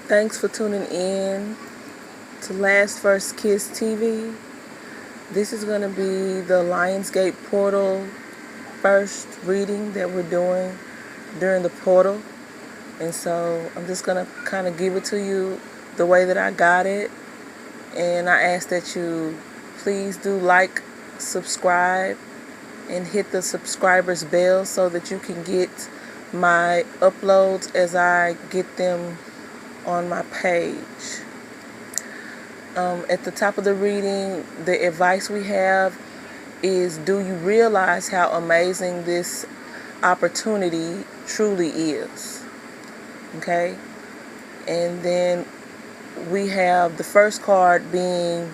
Thanks for tuning in to Last First Kiss TV. This is going to be the Lionsgate Portal first reading that we're doing during the portal. And so I'm just going to kind of give it to you the way that I got it. And I ask that you please do like, subscribe, and hit the subscribers bell so that you can get my uploads as I get them on my page. At the top of the reading, the advice we have is, do you realize how amazing this opportunity truly is? Okay? And then we have the first card being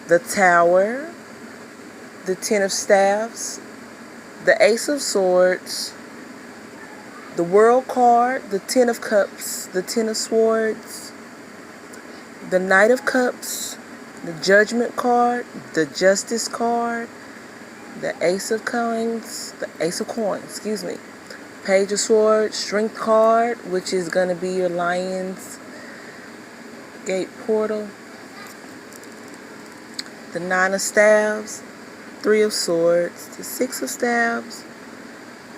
the Tower, the Ten of Staffs, the Ace of Swords, the World card, the Ten of Cups, the Ten of Swords, the Knight of Cups, the Judgment card, the Justice card, the Ace of Coins, Page of Swords, Strength card, which is going to be your Lion's Gate portal, the Nine of Staves, Three of Swords, the Six of Staves,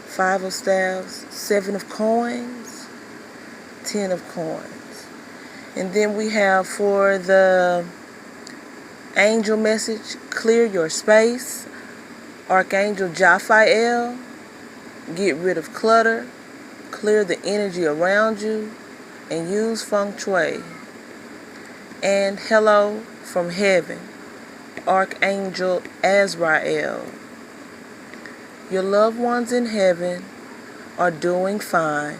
Five of Staves, Seven of Coins, 10 of Coins. And then we have for the angel message, clear your space, Archangel Jophiel, get rid of clutter, clear the energy around you, and use feng shui. And hello from heaven, Archangel Azrael. Your loved ones in heaven are doing fine.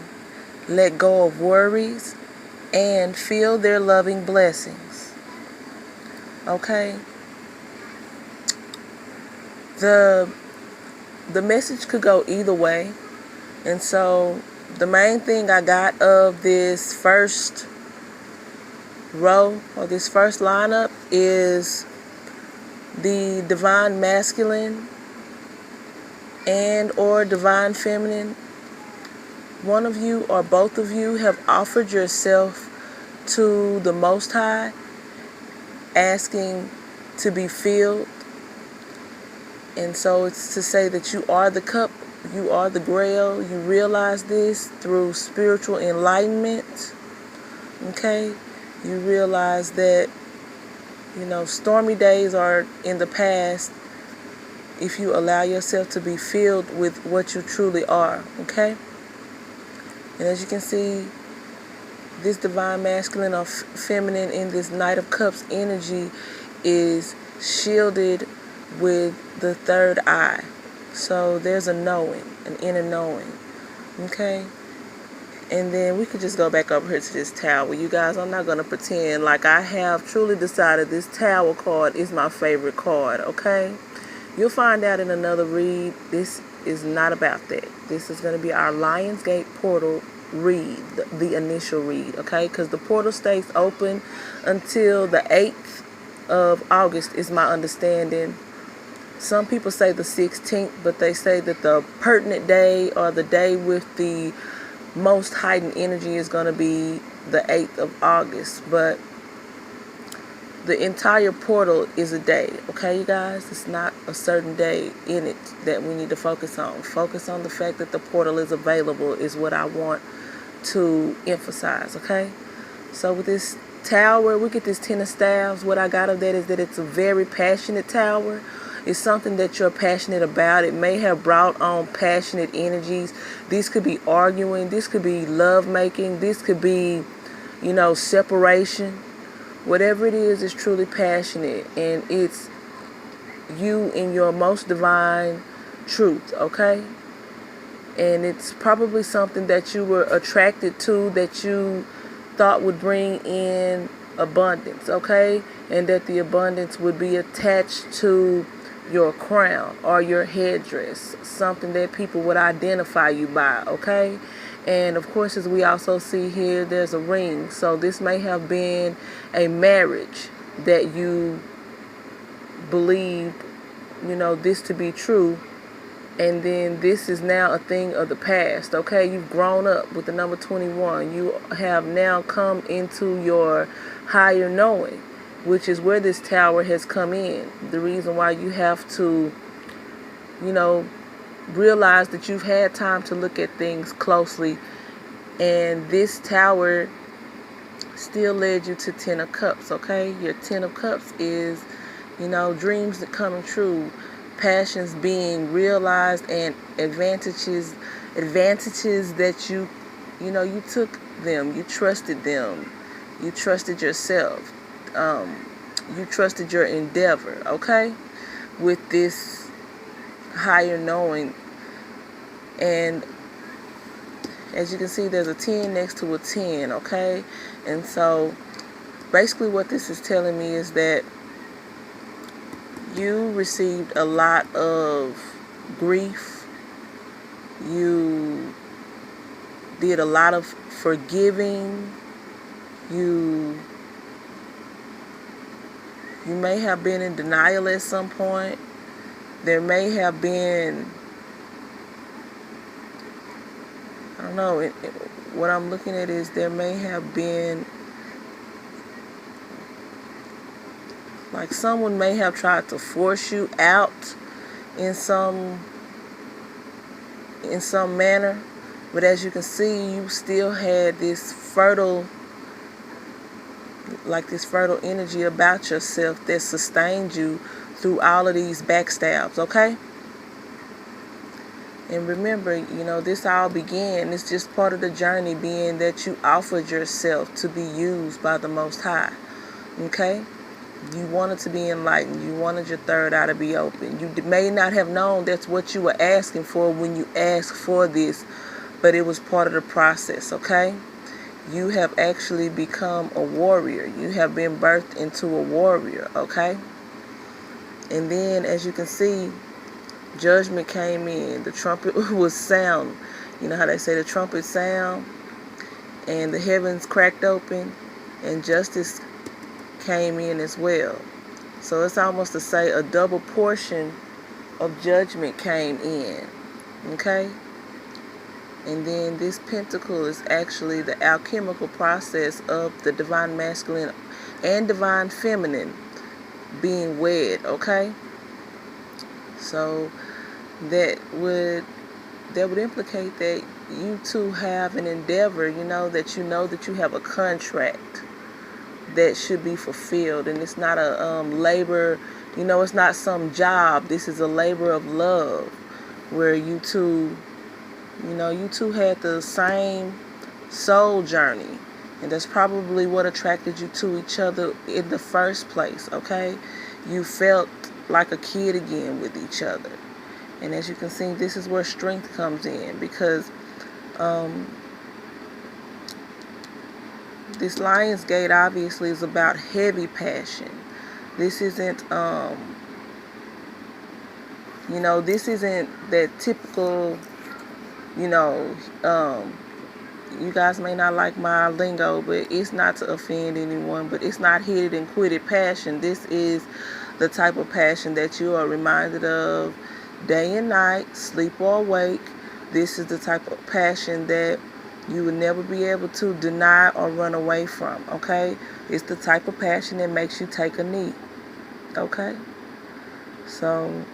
Let go of worries and feel their loving blessings. Okay? The message could go either way. And so the main thing I got of this first row or this first lineup is the divine masculine and or divine feminine. One of you or both of you have offered yourself to the Most High, asking to be filled. And so it's to say that you are the cup, you are the grail. You realize this through spiritual enlightenment. Okay? You realize that, stormy days are in the past if you allow yourself to be filled with what you truly are. Okay? And as you can see, this divine masculine or feminine in this Knight of Cups energy is shielded with the third eye. So there's a knowing, an inner knowing. Okay? And then we could just go back over here to this Tower. You guys, I'm not going to pretend like I have truly decided this Tower card is my favorite card. Okay? You'll find out in another read. This is not about that. This is going to be our Lionsgate portal read, the initial read, okay? Because the portal stays open until the 8th of August is my understanding. Some people say the 16th, but they say that the pertinent day or the day with the most heightened energy is going to be the 8th of August. But the entire portal is a day, okay, you guys? It's not a certain day in it that we need to focus on. Focus on the fact that the portal is available is what I want to emphasize, okay? So with this Tower, we get this Ten of Staves. What I got of that is that it's a very passionate Tower. It's something that you're passionate about. It may have brought on passionate energies. This could be arguing. This could be love making. This could be, separation. Whatever it is truly passionate, and it's you in your most divine truth, okay? And it's probably something that you were attracted to, that you thought would bring in abundance, okay? And that the abundance would be attached to your crown or your headdress, something that people would identify you by, okay? And of course, as we also see here, there's a ring. So this may have been a marriage that you believed, this to be true And then this is now a thing of the past, okay? You've grown up with the number 21. You have now come into your higher knowing, which is where this tower has come in. The reason why you have to, realize that you've had time to look at things closely. And this tower still led you to 10 of Cups, okay? Your 10 of Cups is, dreams that coming true, passions being realized, and advantages that you took them, you trusted them, you trusted yourself, you trusted your endeavor, okay, with this higher knowing. And as you can see, there's a 10 next to a 10, okay? And so basically what this is telling me is that you received a lot of grief. You did a lot of forgiving. You may have been in denial at some point. There may have been, I don't know, what I'm looking at is there may have been, like someone may have tried to force you out in some manner, but as you can see, you still had this fertile energy about yourself that sustained you through all of these backstabs, okay? And remember, this all began, it's just part of the journey, being that you offered yourself to be used by the Most High, okay? You wanted to be enlightened. You wanted your third eye to be open. You may not have known that's what you were asking for when you asked for this, but it was part of the process, okay? You have actually become a warrior. You have been birthed into a warrior, okay? And then, as you can see, judgment came in. The trumpet was sound. You know how they say the trumpet sound? And the heavens cracked open, and justice came in as well. So it's almost to say a double portion of judgment came in, okay? And then this pentacle is actually the alchemical process of the divine masculine and divine feminine being wed, okay? So that would implicate that you two have an endeavor, that you have a contract that should be fulfilled, and it's not a labor, it's not some job. This is a labor of love, where you two had the same soul journey, and that's probably what attracted you to each other in the first place, okay? You felt like a kid again with each other. And as you can see, this is where strength comes in, because this Lion's Gate obviously is about heavy passion. This isn't, this isn't that typical, you guys may not like my lingo, but it's not to offend anyone, but it's not hit it and quit it passion. This is the type of passion that you are reminded of day and night, sleep or awake. This is the type of passion that you will never be able to deny or run away from, okay? It's the type of passion that makes you take a knee, okay? So,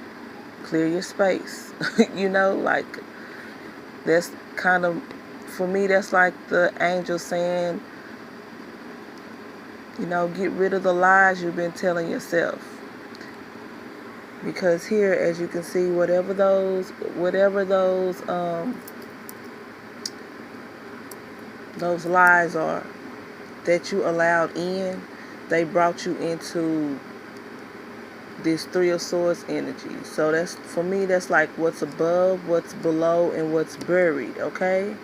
clear your space. That's kind of, for me, that's like the angel saying, get rid of the lies you've been telling yourself. Because here, as you can see, whatever those lies are that you allowed in, they brought you into this Three of Swords energy. So that's, for me, that's like what's above, what's below, and what's buried, okay?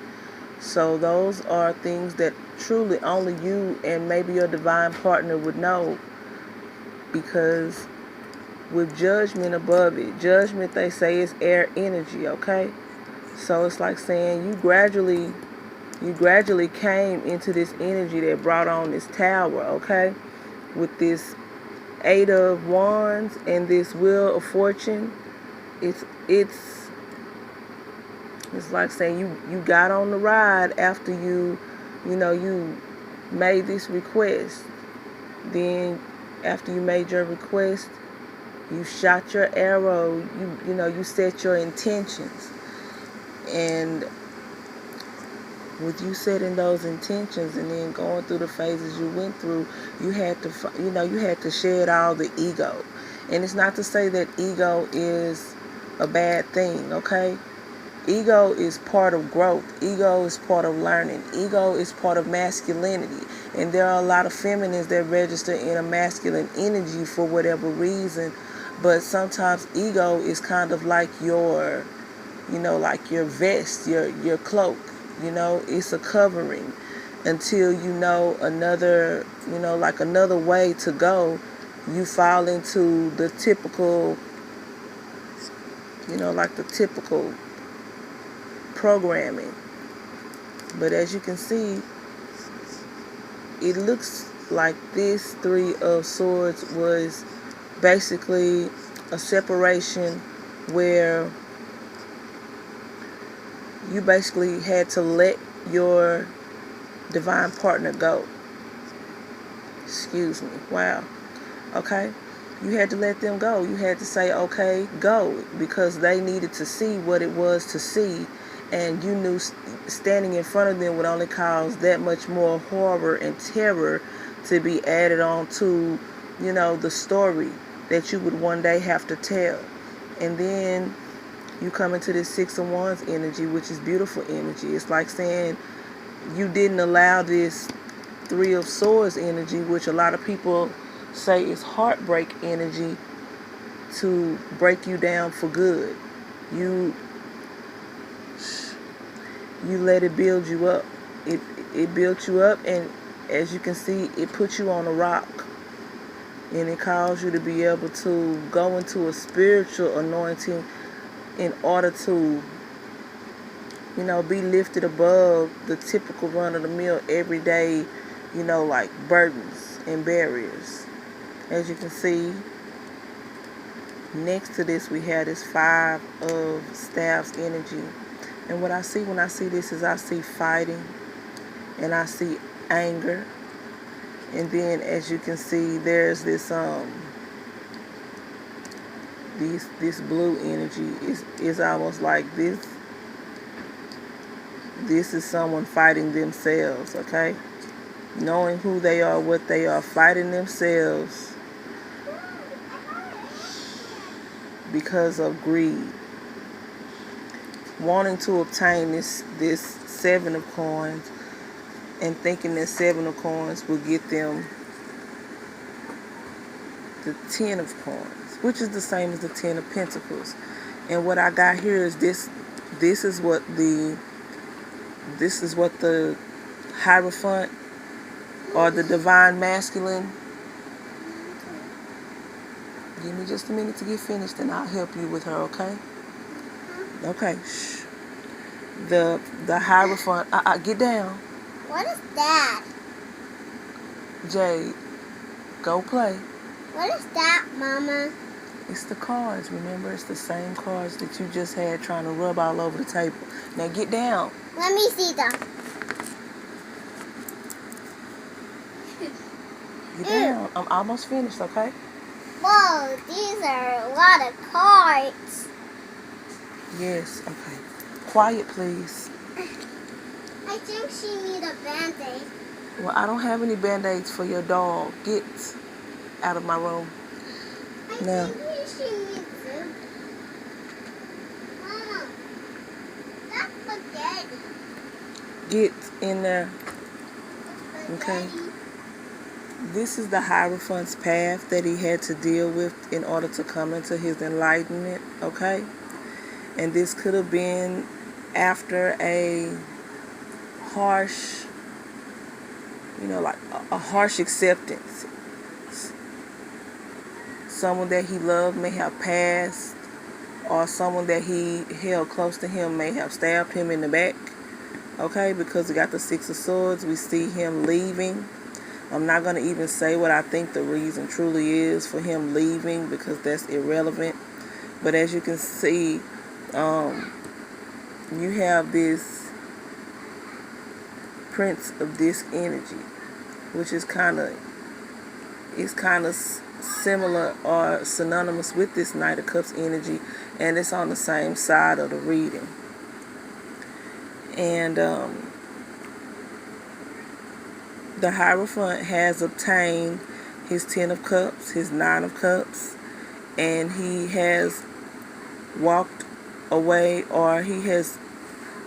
So those are things that truly only you and maybe your divine partner would know, because with judgment above it, judgment, they say, is air energy, okay? So it's like saying you gradually came into this energy that brought on this tower, okay? With this 8 of Wands and this Wheel of Fortune, it's It's like saying you got on the ride after you made this request. Then after you made your request, you shot your arrow, you set your intentions. And with you setting those intentions and then going through the phases you went through, you had to shed all the ego. And it's not to say that ego is a bad thing, okay? Ego is part of growth. Ego is part of learning. Ego is part of masculinity. And there are a lot of feminines that register in a masculine energy for whatever reason. But sometimes ego is kind of like your vest, your cloak. It's a covering until another way to go. You fall into the typical, the typical programming. But as you can see, it looks like this Three of Swords was basically a separation where you basically had to let your divine partner go. Excuse me. Wow. Okay? You had to let them go. You had to say, okay, go, because they needed to see what it was to see, and you knew standing in front of them would only cause that much more horror and terror to be added on to, the story that you would one day have to tell. And then you come into this Six of Wands energy, which is beautiful energy. It's like saying you didn't allow this Three of Swords energy, which a lot of people say is heartbreak energy, to break you down for good. You let it build you up. It built you up, and as you can see, it put you on a rock. And it caused you to be able to go into a spiritual anointing in order to, be lifted above the typical run-of-the-mill, everyday, like burdens and barriers. As you can see, next to this we have this Five of Staves energy. And what I see when I see this is I see fighting, and I see anger. And then as you can see, there's this this blue energy is almost like this is someone fighting themselves, okay? Knowing who they are, what they are, fighting themselves because of greed, wanting to obtain this Seven of Coins, and thinking that Seven of Coins will get them the Ten of Coins, which is the same as the Ten of Pentacles. And what I got here is this is what the Hierophant, or the Divine Masculine. Give me just a minute to get finished and I'll help you with her, okay? Okay, shh. The Hierophant, get down. What is that? Jade, go play. What is that, Mama? It's the cards, remember? It's the same cards that you just had trying to rub all over the table. Now get down. Let me see them. Get down. I'm almost finished, okay? Whoa, these are a lot of cards. Yes, okay. Quiet, please. I think she needs a Band-Aid. Well, I don't have any Band-Aids for your dog. Get out of my room. I think she needs them. Mama, that's spaghetti. Get in there. Okay. This is the Hierophant's path that he had to deal with in order to come into his enlightenment, okay? And this could have been after a harsh, like a harsh acceptance. Someone that he loved may have passed, or someone that he held close to him may have stabbed him in the back, okay? Because we got the Six of Swords, we see him leaving. I'm not going to even say what I think the reason truly is for him leaving, because that's irrelevant. But as you can see, you have this Prince of Disc energy, which is kind of similar or synonymous with this Knight of Cups energy, and it's on the same side of the reading. And the Hierophant has obtained his 10 of Cups, his 9 of Cups, and he has walked away, or he has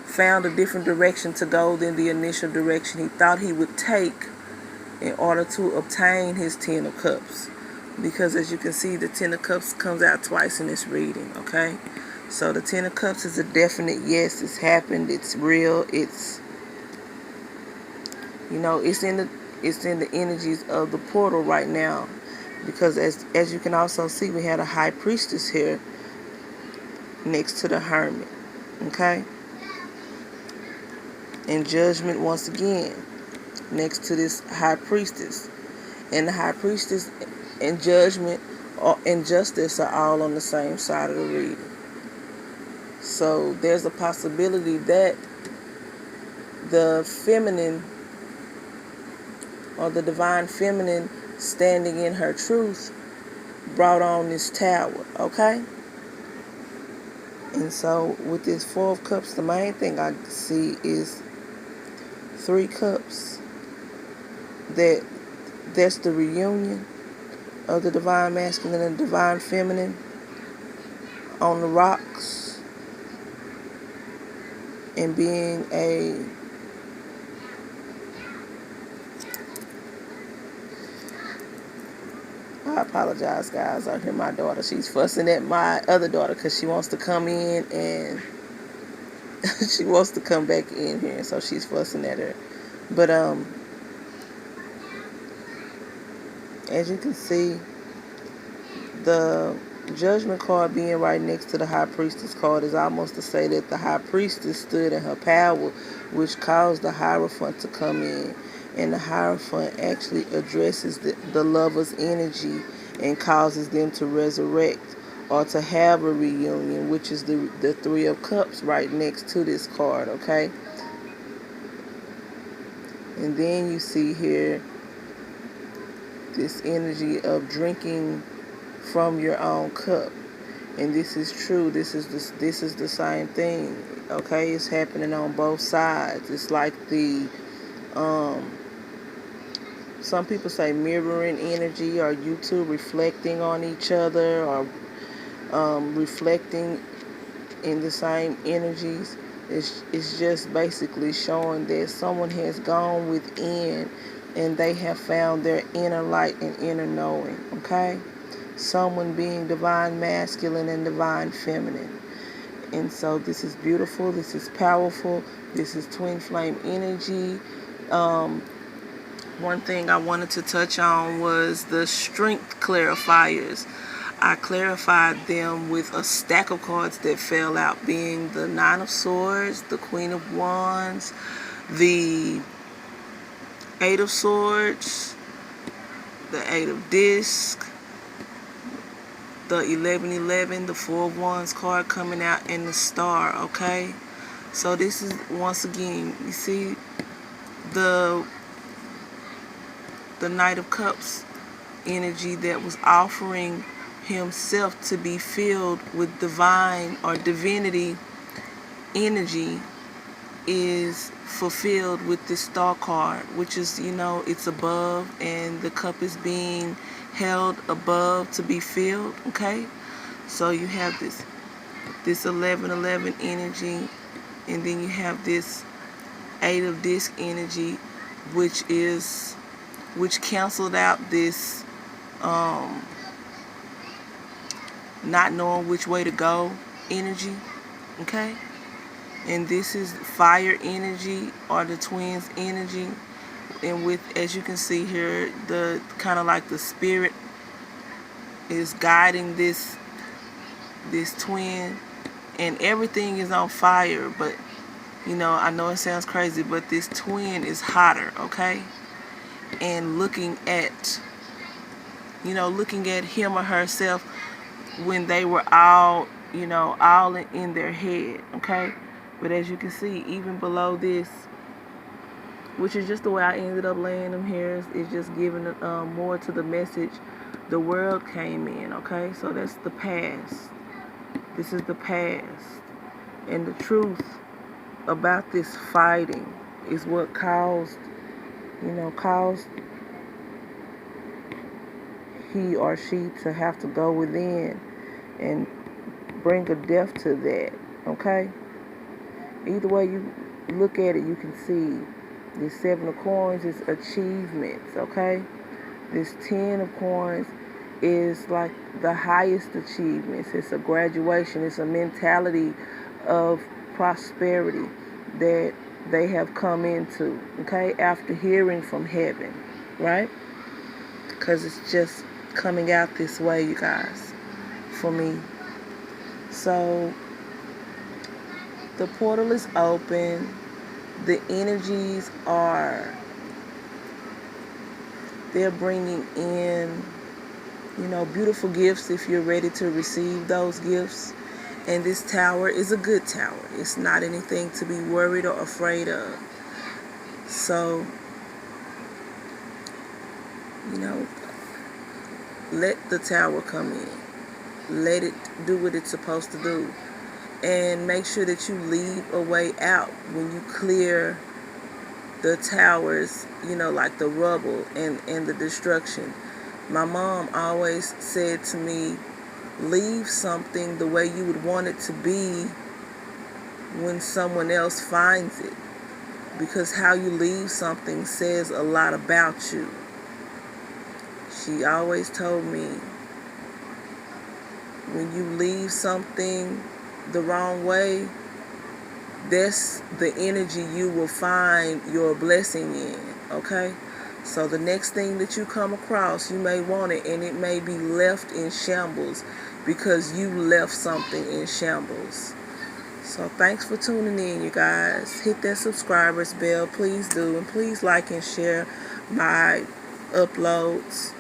found a different direction to go than the initial direction he thought he would take in order to obtain his 10 of Cups. Because as you can see, the 10 of Cups comes out twice in this reading, okay? So the 10 of Cups is a definite yes, it's happened, it's real, it's, you know, it's in the energies of the portal right now. Because as you can also see, we had a High Priestess here next to the Hermit, okay? And Judgment once again next to this High Priestess. And the High Priestess and Judgment and Justice are all on the same side of the reading. So there's a possibility that the feminine, or the divine feminine standing in her truth, brought on this tower, okay? And so with this 4 of Cups, the main thing I see is 3 Cups. That's the reunion of the divine masculine and divine feminine on the rocks, and being I apologize, guys. I hear my daughter. She's fussing at my other daughter because she wants to come in and she wants to come back in here, so she's fussing at her. But as you can see, the Judgment card being right next to the High Priestess card is almost to say that the High Priestess stood in her power, which caused the Hierophant to come in. And the Hierophant actually addresses the lover's energy and causes them to resurrect or to have a reunion, which is the 3 of Cups right next to this card, okay? And then you see here this energy of drinking from your own cup. And this is true. This is the same thing, okay? It's happening on both sides. It's like the some people say mirroring energy, or you two reflecting on each other, or reflecting in the same energies. It's just basically showing that someone has gone within and they have found their inner light and inner knowing, okay? Someone being divine masculine and divine feminine. And so this is beautiful, this is powerful, this is twin flame energy. One thing I wanted to touch on was the strength clarifiers. I clarified them with a stack of cards that fell out, being the 9 of Swords, the Queen of Wands, the 8 of Swords, the 8 of Discs, the 1111, the 4 of Wands card coming out, and the Star, okay? So this is, once again, you see the Knight of Cups energy that was offering himself to be filled with divine or divinity energy is fulfilled with this Star card, which is, you know, it's above and the cup is being held above to be filled, okay? So you have this 1111 energy, and then you have this 8 of Disc energy, which canceled out this not knowing which way to go energy, okay? And this is fire energy, or the twins energy. And with, as you can see here, the kind of like the spirit is guiding this twin, and everything is on fire. But you know, I know it sounds crazy, but this twin is hotter, okay? And looking at him or herself when they were all, all in their head, okay? But as you can see, even below this, which is just the way I ended up laying them here, is just giving more to the message. The world came in, okay? So that's the past. This is the past. And the truth about this fighting is what caused he or she to have to go within and bring a death to that, okay? Either way you look at it, you can see this 7 of coins is achievements, okay? This 10 of coins is like the highest achievements. It's a graduation. It's a mentality of prosperity that they have come into, okay, after hearing from heaven, right? Because it's just coming out this way, you guys, for me. So the portal is open. The energies they're bringing in, beautiful gifts if you're ready to receive those gifts. And this tower is a good tower. It's not anything to be worried or afraid of. So, let the tower come in. Let it do what it's supposed to do. And make sure that you leave a way out when you clear the towers, like the rubble and the destruction. My mom always said to me, leave something the way you would want it to be when someone else finds it. Because how you leave something says a lot about you. She always told me, when you leave something the wrong way, that's the energy you will find your blessing in, okay? So the next thing that you come across, you may want it, and it may be left in shambles because you left something in shambles. So thanks for tuning in, you guys. Hit that subscribers bell, please do, and please like and share my uploads.